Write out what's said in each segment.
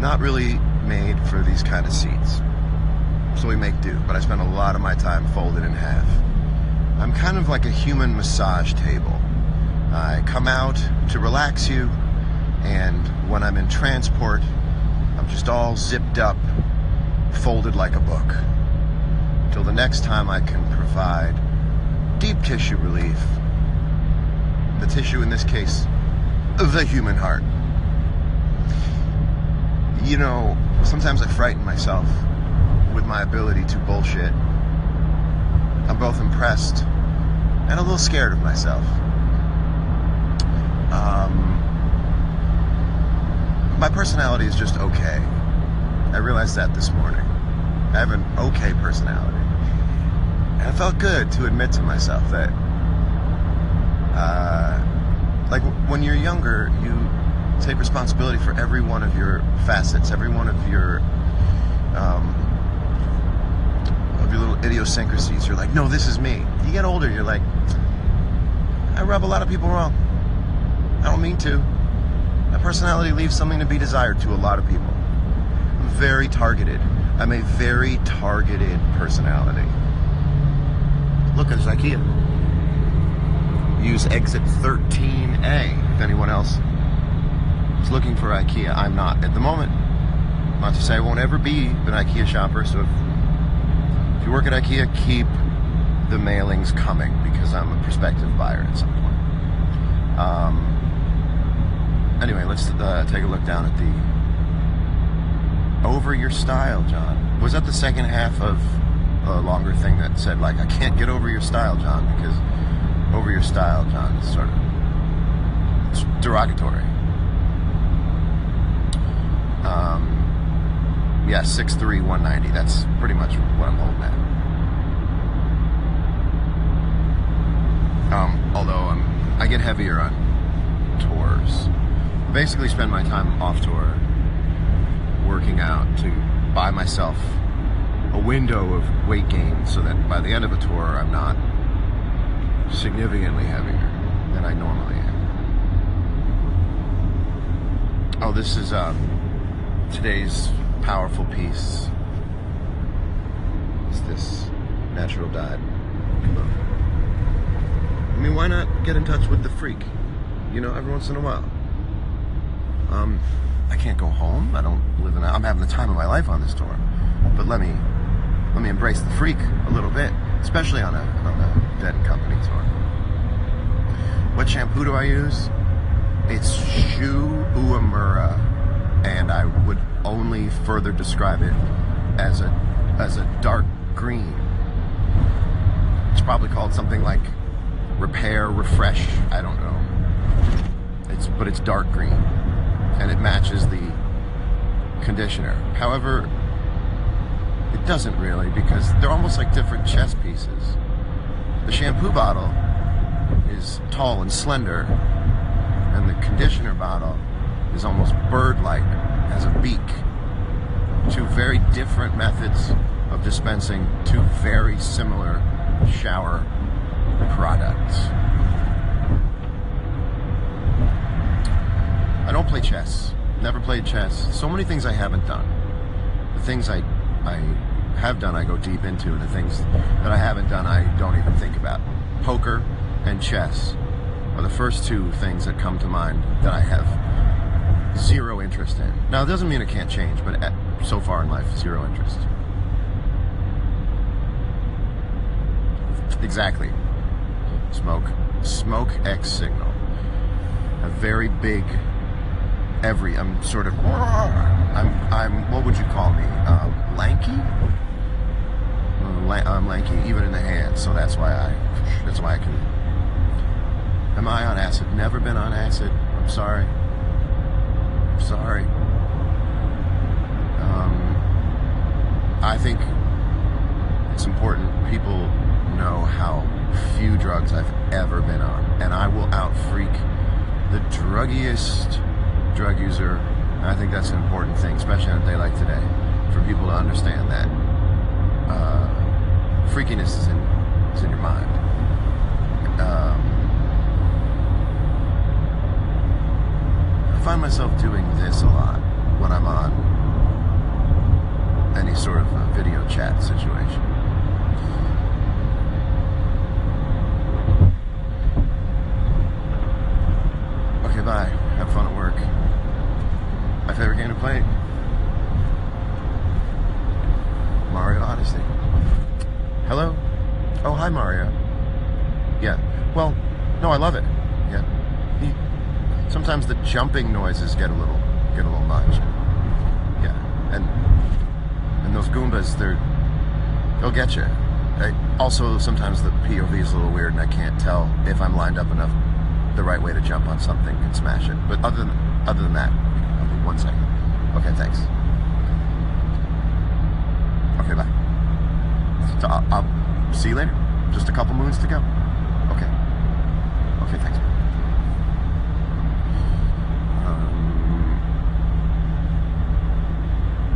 not really made for these kind of seats. So we make do, but I spend a lot of my time folded in half. I'm kind of like a human massage table. I come out to relax you, and when I'm in transport, I'm just all zipped up, folded like a book. Till the next time I can provide deep tissue relief. The tissue, in this case, of the human heart. You know, sometimes I frighten myself with my ability to bullshit. I'm both impressed and a little scared of myself. My personality is just okay. I realized that this morning. I have an okay personality. And it felt good to admit to myself that, like when you're younger, you take responsibility for every one of your facets, every one of your little idiosyncrasies. You're like, no, this is me. You get older, you're like, I rub a lot of people wrong. I don't mean to. My personality leaves something to be desired to a lot of people. I'm very targeted. I'm a very targeted personality. Look, there's IKEA. Use exit 13A if anyone else is looking for IKEA. I'm not at the moment. Not to say I won't ever be an IKEA shopper, so if you work at IKEA, keep the mailings coming, because I'm a prospective buyer at some point. Anyway, let's take a look down at the Over Your Style, John. Was that the second half of a longer thing that said, like, I can't get over your style, John, because over your style, John, is sort of, it's derogatory. Yeah, 6'3", 190. That's pretty much what I'm holding at. Although I get heavier on tours. I basically spend my time off tour working out to buy myself a window of weight gain so that by the end of a tour I'm not significantly heavier than I normally am. Oh, this is today's powerful piece. It's this natural dyed book. I mean, why not get in touch with the freak? You know, every once in a while. I can't go home. I don't live in. I'm having the time of my life on this tour, but let me embrace the freak a little bit, especially on a Dead & Company tour. What shampoo do I use? It's Shu Uemura, and I would only further describe it as a dark green. It's probably called something like Repair, Refresh. I don't know. But it's dark green, and it matches the conditioner. However, it doesn't really, because they're almost like different chess pieces. The shampoo bottle is tall and slender, and the conditioner bottle is almost bird-like, has a beak. Two very different methods of dispensing two very similar shower products. I don't play chess. Never played chess. So many things I haven't done. The things I have done, I go deep into. The things that I haven't done, I don't even think about. Poker and chess are the first two things that come to mind that I have zero interest in. Now, it doesn't mean it can't change, but so far in life, zero interest. Exactly. Smoke X signal. A very big. I'm sort of. I'm. What would you call me? Lanky. I'm lanky, even in the hands. So that's why I can. Am I on acid? Never been on acid. I'm sorry. I think it's important people know how few drugs I've ever been on, and I will out-freak the druggiest drug user. And I think that's an important thing, especially on a day like today, for people to understand that freakiness is in your mind. I find myself doing this a lot. when I'm on any sort of video chat situation. Okay, bye. Have fun at work. My favorite game to play? Mario Odyssey. Hello? Oh, hi, Mario. Yeah. Well, no, I love it. Yeah. Sometimes the jumping noises get a little much. Yeah. And those Goombas, they'll get you. Also, sometimes the POV is a little weird, and I can't tell if I'm lined up enough the right way to jump on something and smash it. But other than that, okay, 1 second. Okay, thanks. Okay, bye. So I'll see you later. Just a couple moons to go. Okay. Okay, thanks.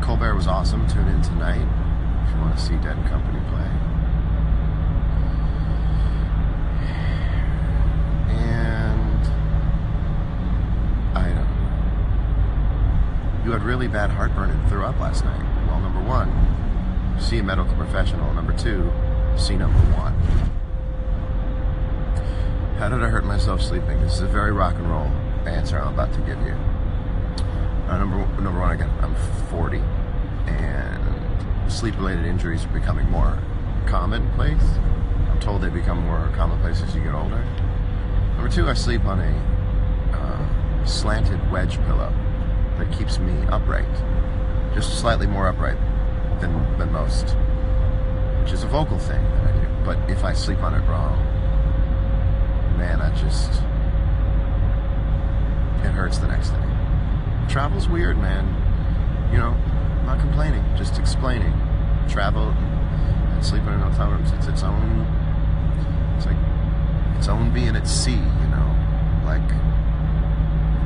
Colbert was awesome. Tune in tonight if you want to see Dead & Company play. And I don't know. You had really bad heartburn and threw up last night. Well, number one, see a medical professional. Number two, see number one. How did I hurt myself sleeping? This is a very rock and roll answer I'm about to give you. Number one, again, I'm 40, and sleep-related injuries are becoming more commonplace. I'm told they become more commonplace as you get older. Number two, I sleep on a slanted wedge pillow that keeps me upright, just slightly more upright than most, which is a vocal thing that I do. But if I sleep on it wrong, man, it hurts the next day. Travel's weird, man. You know, I'm not complaining, just explaining. Travel and sleeping in hotel rooms, it's like its own being at sea, you know. Like,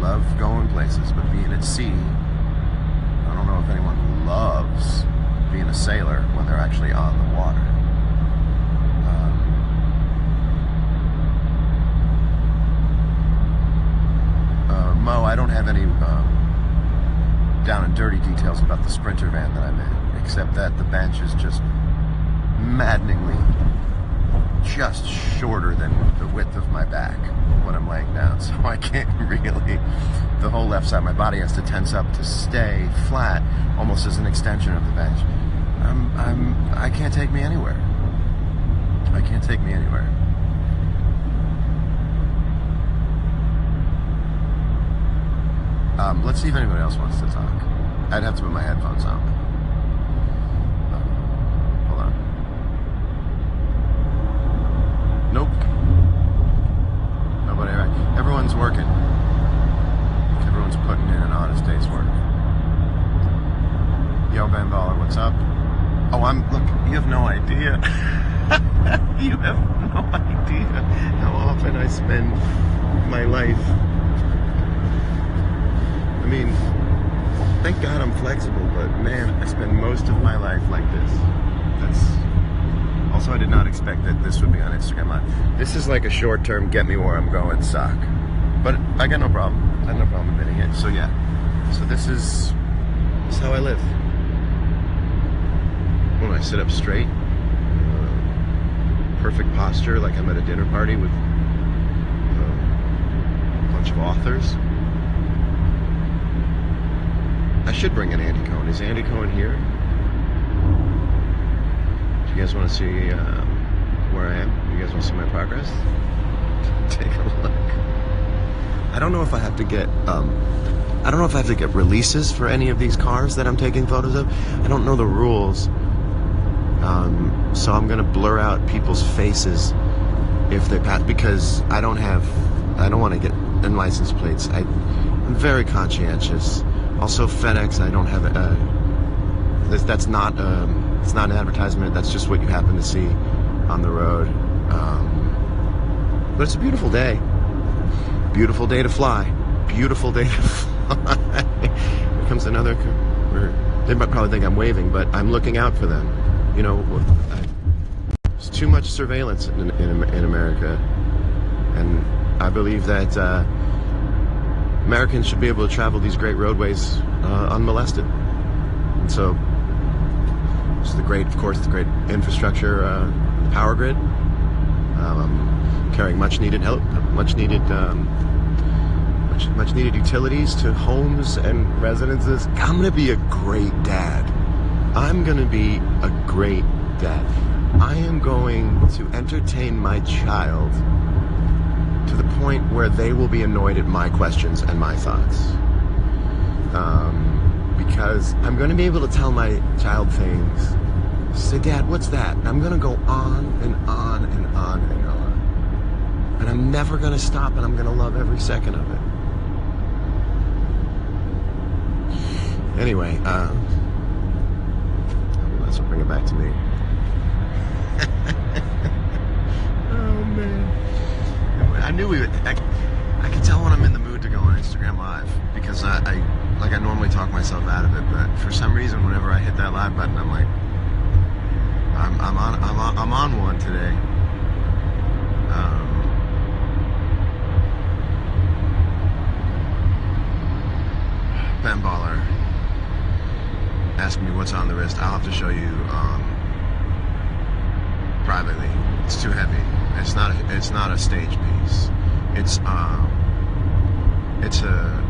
love going places, but being at sea, I don't know if anyone loves being a sailor when they're actually on the water. Mo, I don't have any down and dirty details about the Sprinter van that I'm in, except that the bench is just maddeningly just shorter than the width of my back when I'm laying down, so I can't really, the whole left side of my body has to tense up to stay flat, almost as an extension of the bench. I can't take me anywhere. I can't take me anywhere. Let's see if anybody else wants to talk. I'd have to put my headphones on. Hold on. Nope. Nobody, right? Everyone's working. Everyone's putting in an honest day's work. Yo, Ben Baller, what's up? Oh, look, you have no idea. You have no idea how often I spend my life. I mean, thank God I'm flexible, but man, I spend most of my life like this. Also, I did not expect that this would be on Instagram Live. This is like a short-term get me where I'm going sock. But I got no problem. I have no problem admitting it. So yeah. So this is how I live. When I sit up straight, perfect posture, like I'm at a dinner party with a bunch of authors. I should bring in Andy Cohen. Is Andy Cohen here? Do you guys want to see where I am? You guys want to see my progress? Take a look. I don't know if I have to get releases for any of these cars that I'm taking photos of. I don't know the rules. So I'm gonna blur out people's faces if they pass, because I don't want to get in license plates. I'm very conscientious. Also, FedEx, I don't have that's not it's not an advertisement. That's just what you happen to see on the road. But it's a beautiful day. Beautiful day to fly. Beautiful day to fly. Here comes another. They might probably think I'm waving, but I'm looking out for them. You know, there's too much surveillance in America, and I believe that Americans should be able to travel these great roadways unmolested. And so, it's the great infrastructure power grid, carrying much needed help, much needed utilities to homes and residences. I'm gonna be a great dad. I'm gonna be a great dad. I am going to entertain my child to the point where they will be annoyed at my questions and my thoughts. Because I'm going to be able to tell my child things. Say, Dad, what's that? And I'm going to go on and on and on and on. And I'm never going to stop, and I'm going to love every second of it. Anyway, this will bring it back to me. Oh, man. I knew we would. I can tell when I'm in the mood to go on Instagram Live, because I normally talk myself out of it, but for some reason, whenever I hit that live button, I'm like, I'm on one today. Ben Baller asked me what's on the wrist. I'll have to show you privately. It's too heavy. It's not a stage piece.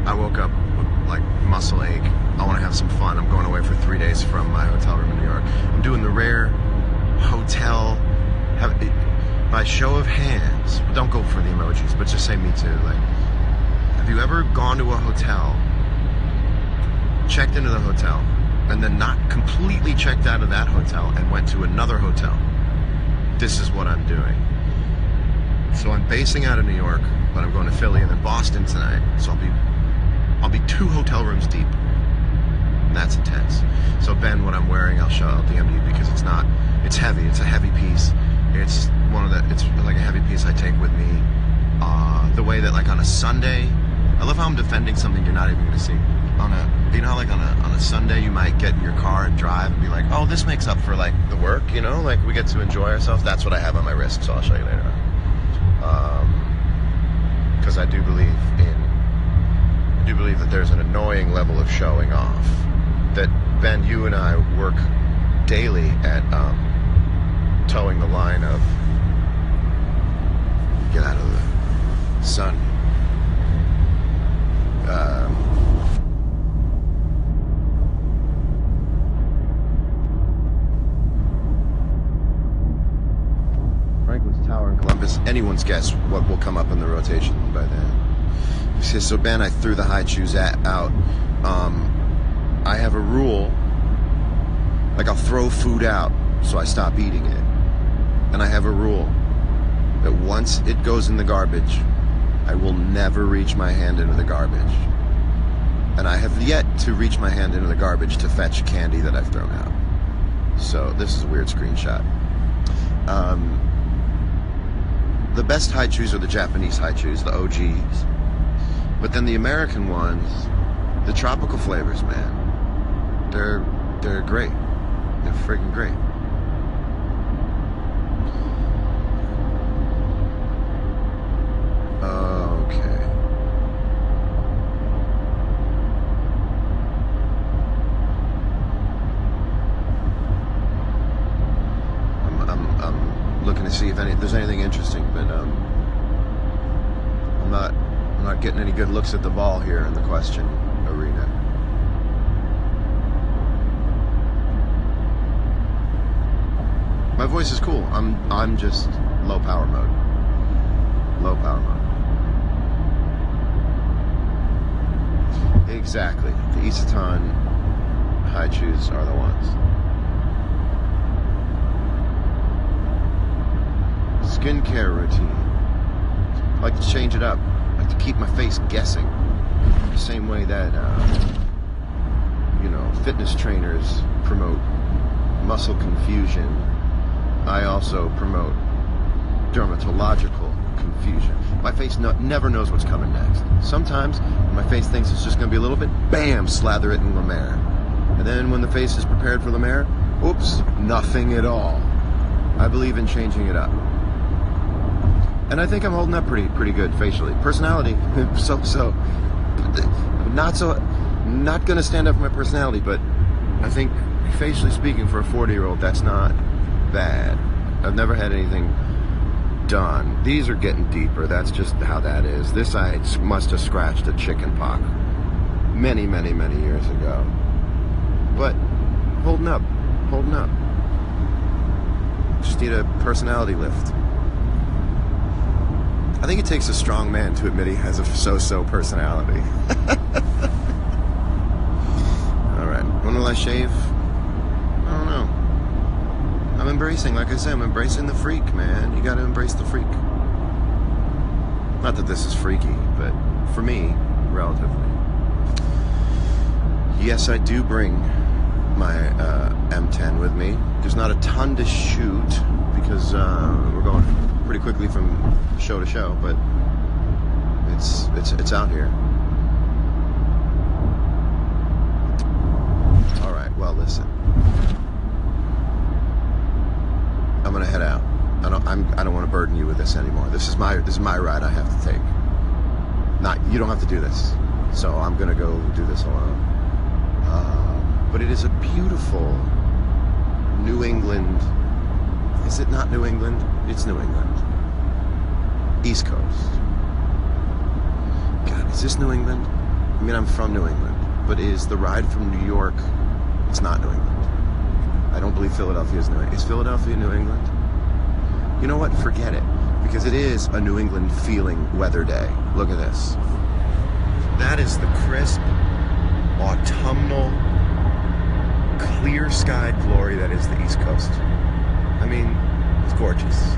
I woke up with like muscle ache. I want to have some fun. I'm going away for 3 days from my hotel room in New York. I'm doing the rare hotel, by show of hands, don't go for the emojis, but just say me too. Like, have you ever gone to a hotel, checked into the hotel, and then not completely checked out of that hotel and went to another hotel? This is what I'm doing. So I'm basing out of New York, but I'm going to Philly and then Boston tonight. So I'll be 2 hotel rooms deep. And that's intense. So Ben, what I'm wearing, I'll DM you, because it's heavy. It's a heavy piece. It's like a heavy piece I take with me. The way that, like, on a Sunday, I love how I'm defending something you're not even going to see. On a Sunday, you might get in your car and drive and be like, oh, this makes up for, like, the work, you know? Like, we get to enjoy ourselves. That's what I have on my wrist, so I'll show you later on. Because I do believe that there's an annoying level of showing off. That, Ben, you and I work daily at towing the line of get out of the sun. Franklin's Tower in Columbus. Anyone's guess what will come up in the rotation by then. So Ben, I threw the high shoes out. I have a rule, like, I'll throw food out so I stop eating it. And I have a rule that once it goes in the garbage, I will never reach my hand into the garbage. And I have yet to reach my hand into the garbage to fetch candy that I've thrown out. So this is a weird screenshot. The best high chews are the Japanese high chews, the OGs. But then the American ones, the tropical flavors, man, they're great. They're freaking great. Okay. I'm looking to see if there's anything interesting, but I'm not getting any good looks at the ball here in the question arena. My voice is cool. I'm just low power mode. Low power mode. Exactly. The Isetan high chews are the ones. Skincare routine. I like to change it up. I like to keep my face guessing. The same way that, fitness trainers promote muscle confusion. I also promote dermatological confusion. My face never knows what's coming next. Sometimes my face thinks it's just going to be a little bit, bam, slather it in La Mer. And then when the face is prepared for La Mer, oops, nothing at all. I believe in changing it up. And I think I'm holding up pretty good facially. Personality, so. not gonna stand up for my personality, but I think facially speaking, for a 40-year-old, that's not bad. I've never had anything done. These are getting deeper. That's just how that is. This I must have scratched a chicken pox many years ago. But holding up. Just need a personality lift. I think it takes a strong man to admit he has a so-so personality. All right. When will I shave? I don't know. I'm embracing, like I said, I'm embracing the freak, man. You gotta embrace the freak. Not that this is freaky, but for me, relatively. Yes, I do bring my M10 with me. There's not a ton to shoot because we're going pretty quickly from show to show, but it's out here. All right. Well, listen. I'm gonna head out. I don't want to burden you with this anymore. This is my ride. I have to take. You don't have to do this. So I'm gonna go do this alone. But it is a beautiful New England. Is it not New England? It's New England. East Coast. God, is this New England? I mean, I'm from New England, but is the ride from New York? It's not New England. I don't believe Philadelphia is New England. Is Philadelphia New England? You know what? Forget it. Because it is a New England feeling weather day. Look at this. That is the crisp, autumnal, clear skied glory that is the East Coast. I mean, it's gorgeous.